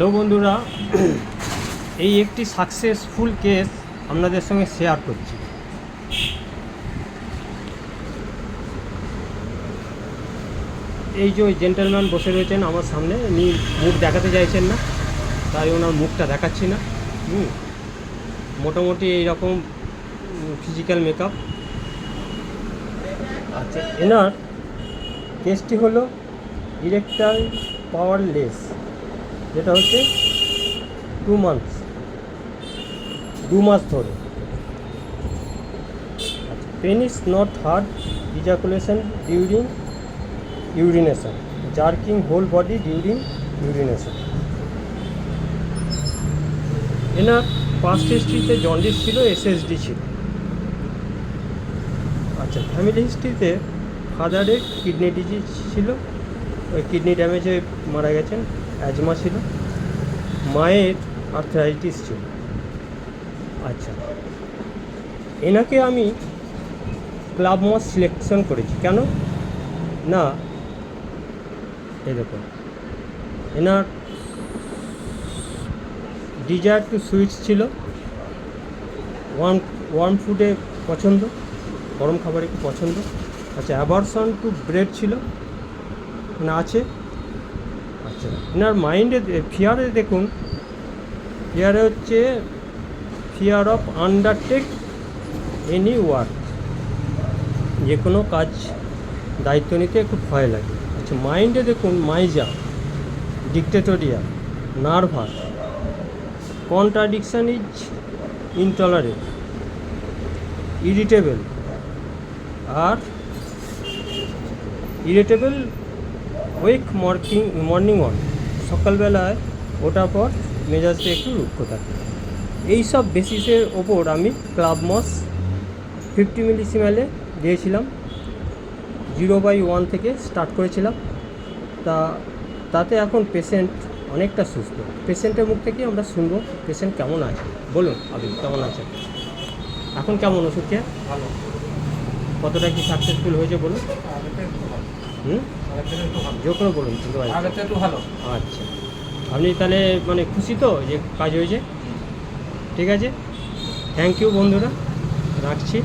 Hello বন্ধুরা, এই একটি সাকসেসফুল কেস আপনাদের সঙ্গে শেয়ার করছি। এই যে ওই জেন্টলম্যান বসে রয়েছেন আমার সামনে, উনি মুখ দেখাতে চাইছেন না, তাই ওনার মুখটা দেখাচ্ছি না। মোটামুটি এইরকম ফিজিক্যাল মেকআপ। আচ্ছা, এনার কেসটি হলো ইরেকটাইল পাওয়ারলেস, যেটা হচ্ছে 2 মাস ধরে। Penis not hard, ejaculation during urination, jerking whole body during urination. এনার পাস্ট হিস্ট্রিতে জন্ডিস ছিল, এসএসডি ছিল। আচ্ছা, ফ্যামিলি হিস্ট্রিতে ফাদারের কিডনি ডিজিজ ছিল, ওই কিডনি ড্যামেজে মারা গেছেন। অ্যাজমা ছিল, মায়ের আর্থ্রাইটিস ছিল। আচ্ছা, এনাকে আমি ক্লাব মস সিলেকশন করেছি কেন না, এই দেখুন, এনার ডিজায়ার টু সুইটস ছিল, ওয়ার্ম ফুডে পছন্দ, গরম খাবারে একটু পছন্দ। আচ্ছা, অ্যাভারশন টু ব্রেড ছিল না, আছে। আচ্ছা, এনার মাইন্ডে ফিয়ারে দেখুন, ফিয়ারে হচ্ছে fear of undertake any work, যে কোনো কাজ দায়িত্ব নিতে একটু ভয় লাগে। আচ্ছা, মাইন্ডে দেখুন মাইজা, dictatorial, nervous, contradiction is intolerable, irritable, আর ইরিটেবল ওয়েক মর্নিং ওয়ান, সকালবেলায় ওঠার পর মেজাজটা একটু রুক্ষ থাকে। এই সব বেসিসের ওপর আমি ক্লাব মস 50 মিলিসিমেলে দিয়েছিলাম, 0/1 থেকে স্টার্ট করেছিলাম। তাতে এখন পেশেন্ট অনেকটা সুস্থ। পেশেন্টের মুখ থেকে আমরা শুনবো পেশেন্ট কেমন আছে। বলুন আপনি কেমন আছেন, এখন কেমন ওষুধ খেয়ে? ভালো। কতটা কি সাকসেসফুল হয়েছে বলুন? যে কোনো বলুন, কিন্তু একটু ভালো। আচ্ছা, আপনি তাহলে মানে খুশি তো যে কাজ হয়েছে? ঠিক আছে, থ্যাংক ইউ বন্ধুরা, রাখছি।